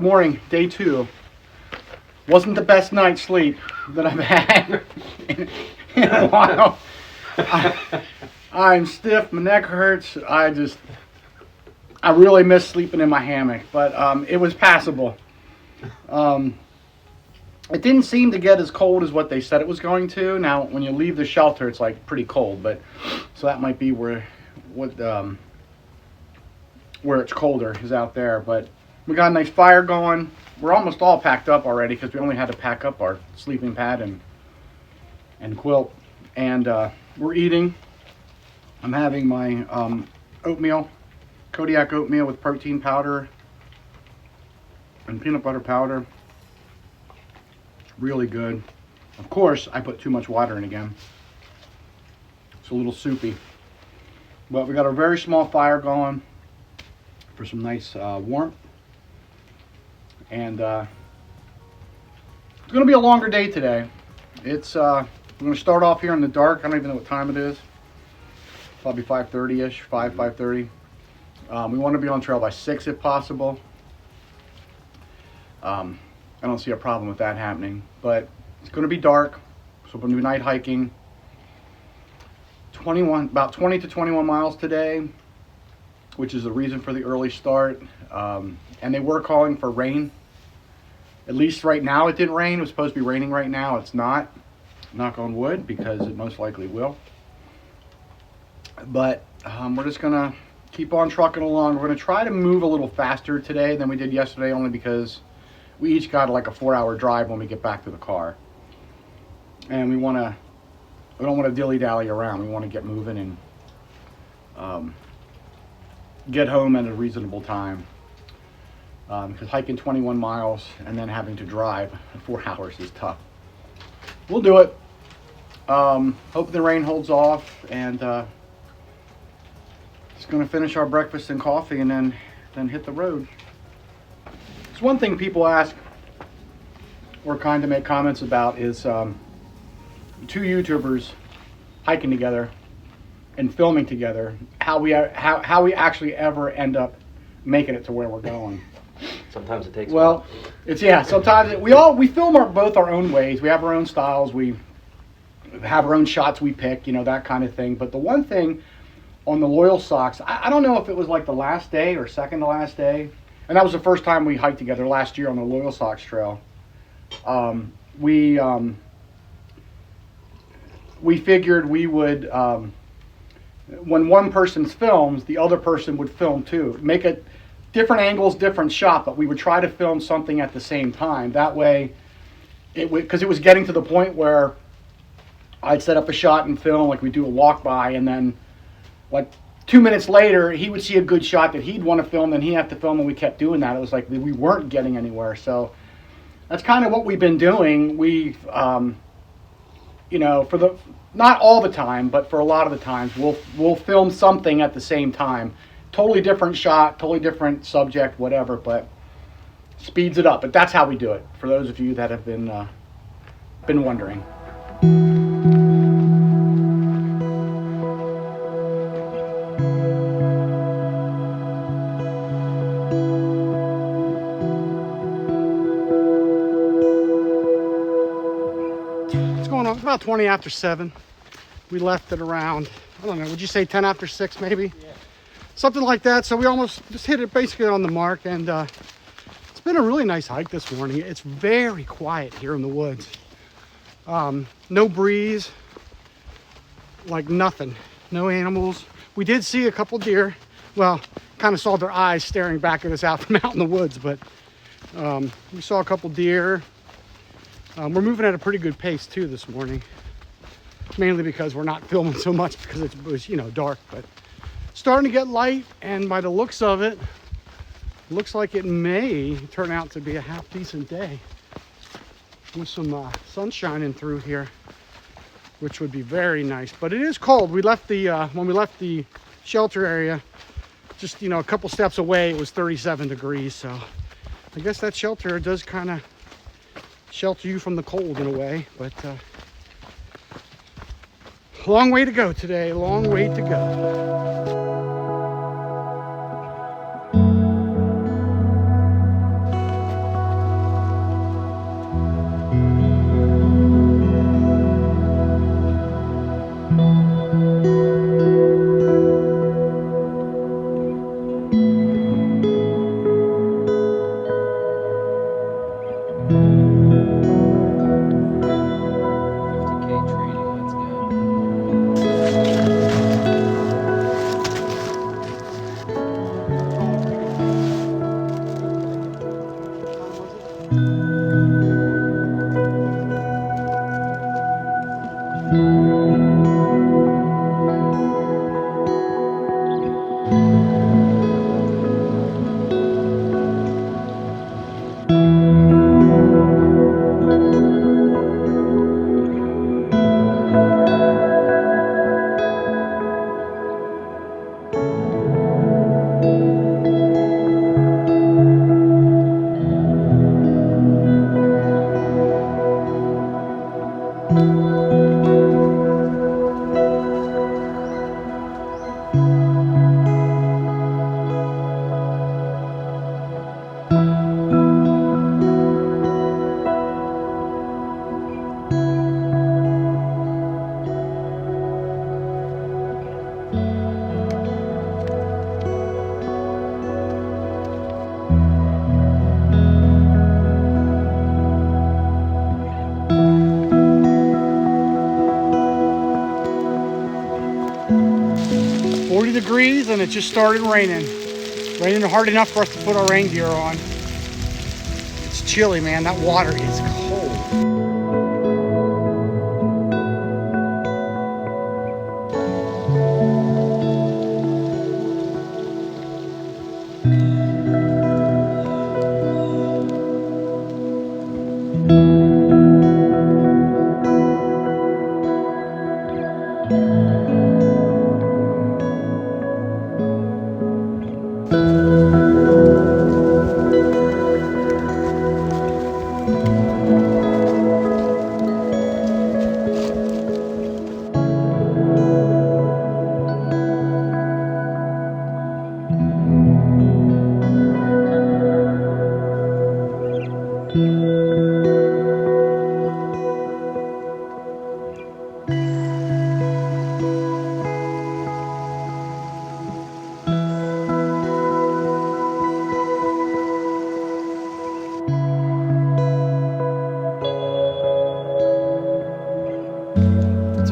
morning, day 2. Wasn't the best night's sleep that I've had in a while. I'm stiff, my neck hurts. I really miss sleeping in my hammock, but it was passable. It didn't seem to get as cold as what they said it was going to. Now, when you leave the shelter, it's like pretty cold, but so that might be where it's colder is out there. But we got a nice fire going. We're almost all packed up already because we only had to pack up our sleeping pad and quilt. And we're eating. I'm having my oatmeal, Kodiak oatmeal with protein powder and peanut butter powder. Really good. Of course, I put too much water in again. It's a little soupy. But we got a very small fire going for some nice warmth. And it's going to be a longer day today. It's we're going to start off here in the dark. I don't even know what time it is. Probably 5:30ish, 5:30. We want to be on trail by 6 if possible. I don't see a problem with that happening, but it's going to be dark, so we're going to do night hiking. About 20 to 21 miles today, which is the reason for the early start. And they were calling for rain. At least right now it didn't rain. It was supposed to be raining right now. It's not. Knock on wood, because it most likely will. But we're just going to keep on trucking along. We're going to try to move a little faster today than we did yesterday, only because we each got like a 4-hour drive when we get back to the car. And we don't want to dilly-dally around. We want to get moving and get home at a reasonable time. Because hiking 21 miles and then having to drive 4 hours is tough. We'll do it. Hope the rain holds off, and just going to finish our breakfast and coffee and then hit the road. It's one thing people ask or kind of make comments about is 2 YouTubers hiking together and filming together, how we actually ever end up making it to where we're going. Sometimes it takes. Well, sometimes we film both our own ways. We have our own styles. We have our own shots we pick, that kind of thing. But the one thing on the Loyal Socks, I don't know if it was like the last day or second to last day, and that was the first time we hiked together last year on the Loyal Socks Trail. We figured we would, when one person films, the other person would film too. Make it different angles, different shot, but we would try to film something at the same time. That way, because it was getting to the point where I'd set up a shot and film, like we do a walk by, and then like 2 minutes later, he would see a good shot that he'd want to film, and he'd have to film, and we kept doing that. It was like we weren't getting anywhere. So that's kind of what we've been doing. We've, for not all the time, but for a lot of the times, we'll film something at the same time. Totally different shot, totally different subject, whatever, but speeds it up. But that's how we do it, for those of you that have been wondering. What's going on? It's about 20 after 7. We left it around, I don't know, would you say 10 after 6 maybe? Yeah. Something like that. So we almost just hit it basically on the mark, and it's been a really nice hike this morning. It's very quiet here in the woods. No breeze, like nothing, no animals. We did see a couple deer. Well, kind of saw their eyes staring back at us out from out in the woods, but we saw a couple deer. We're moving at a pretty good pace too this morning, mainly because we're not filming so much because it was, dark, but starting to get light, and by the looks of it, looks like it may turn out to be a half decent day with some sun shining through here, which would be very nice. But it is cold. We left the when we left the shelter area, just a couple steps away, it was 37 degrees. So I guess that shelter does kind of shelter you from the cold in a way. But long way to go today. Long way to go. degrees and it just started raining. Raining hard enough for us to put our rain gear on. It's chilly, man. That water is cold.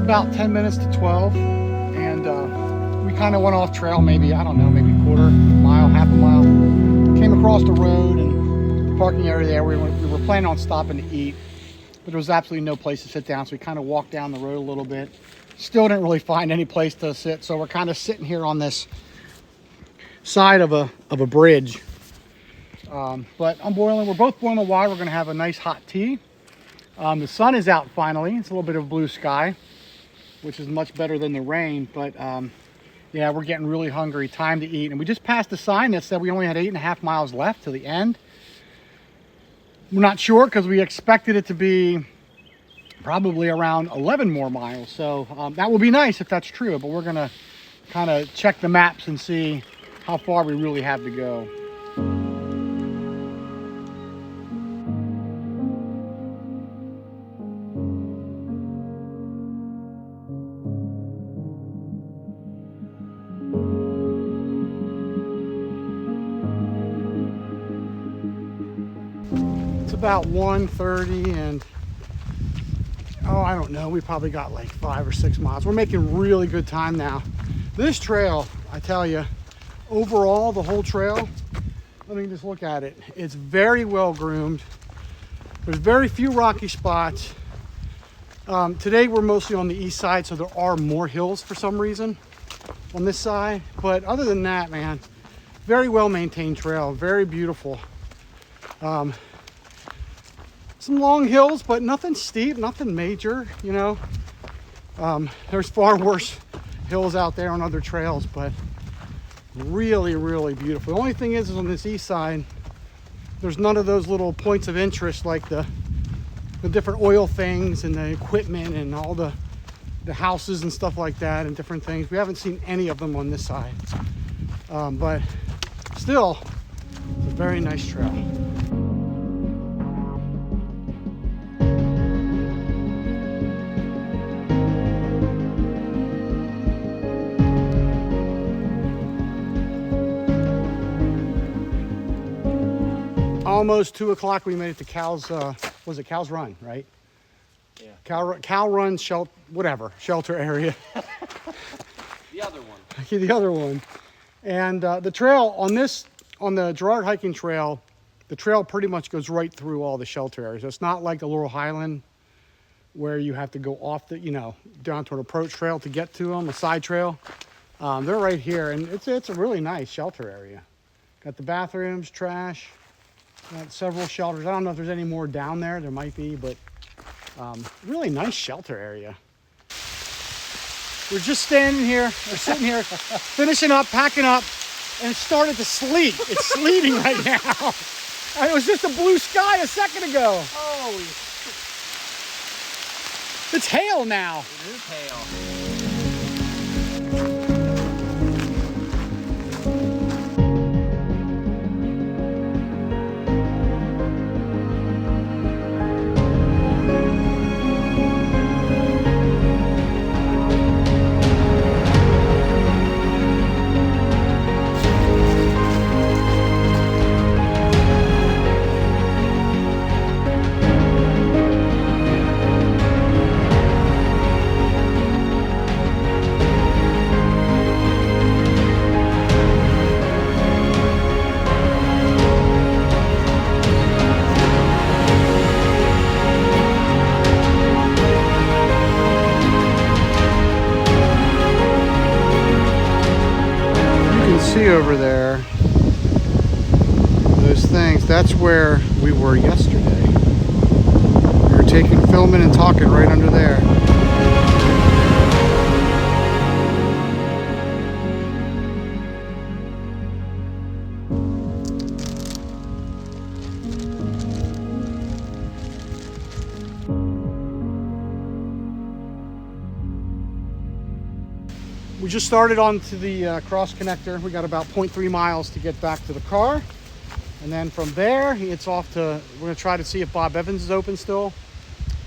About 10 minutes to 12, and we kind of went off trail, maybe, I don't know, maybe a quarter mile, half a mile. Came across the road and the parking area there. We were planning on stopping to eat, but there was absolutely no place to sit down, so we kind of walked down the road a little bit. Still didn't really find any place to sit, so we're kind of sitting here on this side of a bridge. But we're both boiling water. We're going to have a nice hot tea. The sun is out finally. It's a little bit of blue sky, which is much better than the rain, but yeah, we're getting really hungry. Time to eat. And we just passed a sign that said we only had 8.5 miles left to the end. We're not sure because we expected it to be probably around 11 more miles. So that will be nice if that's true, but we're gonna kind of check the maps and see how far we really have to go. About 1:30, and I don't know, we probably got like 5 or 6 miles. We're making really good time now. This trail, I tell you, overall, the whole trail, let me just look at it. It's very well groomed. There's very few rocky spots. Today we're mostly on the east side, so there are more hills for some reason on this side. But other than that, man, very well maintained trail, very beautiful. Some long hills, but nothing steep, nothing major, you know. There's far worse hills out there on other trails, but really, really beautiful. The only thing is on this east side, there's none of those little points of interest like the different oil things and the equipment and all the houses and stuff like that and different things. We haven't seen any of them on this side. But still, it's a very nice trail. Almost 2 o'clock, we made it to Cal's, was it Cal's Run, right? Yeah. Cal Run shelter area. The other one. The other one. And the trail on the Gerard Hiking Trail, the trail pretty much goes right through all the shelter areas. It's not like the Laurel Highland where you have to go off down to an approach trail to get to them, a side trail. They're right here, and it's a really nice shelter area. Got the bathrooms, trash. Got several shelters. I don't know if there's any more down there. There might be, but really nice shelter area. We're just standing here, or sitting here, finishing up, packing up, and it started to sleet. It's sleeting right now. And it was just a blue sky a second ago. Oh, it's hail now. It is hail. see over there, those things, that's where we were yesterday. We were taking, filming, and talking right under there. We just started onto the cross connector. We got about 0.3 miles to get back to the car. And then from there, it's off to, we're gonna try to see if Bob Evans is open still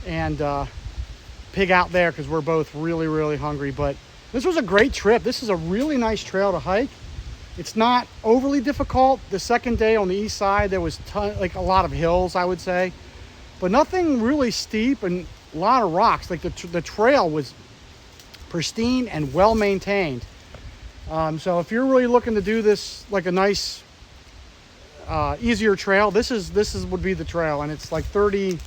and pig out there because we're both really, really hungry. But this was a great trip. This is a really nice trail to hike. It's not overly difficult. The second day on the east side, there was like a lot of hills, I would say, but nothing really steep and a lot of rocks. Like the trail was pristine and well maintained. So if you're really looking to do this like a nice easier trail, this would be the trail. And it's like 30,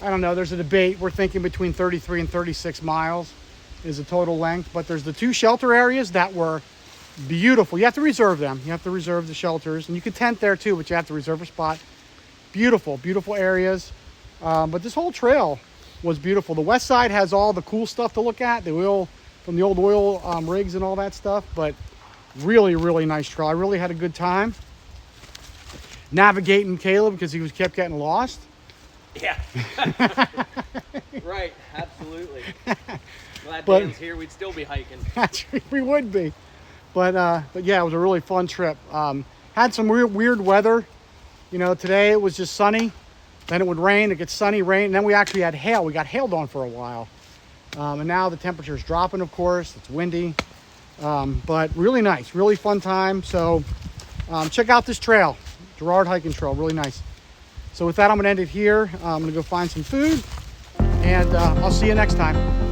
I don't know, there's a debate. We're thinking between 33 and 36 miles is the total length, but there's the 2 shelter areas that were beautiful. You have to reserve them. You have to reserve the shelters, and you can tent there too, but you have to reserve a spot. Beautiful areas. But this whole trail was beautiful. The west side has all the cool stuff to look at, the oil from the old oil rigs and all that stuff, but really, really nice trail. I really had a good time navigating Caleb because he kept getting lost. Yeah. Right, absolutely. Glad But- Dan's here, we'd still be hiking. We would be, but yeah, it was a really fun trip. Had some weird weather. You know, today it was just sunny. Then it would rain, it gets sunny, rain, and then we actually had hail. We got hailed on for a while. And now the temperature's dropping, of course. It's windy, but really nice, really fun time. So check out this trail, Gerard Hiking Trail, really nice. So with that, I'm gonna end it here. I'm gonna go find some food, and I'll see you next time.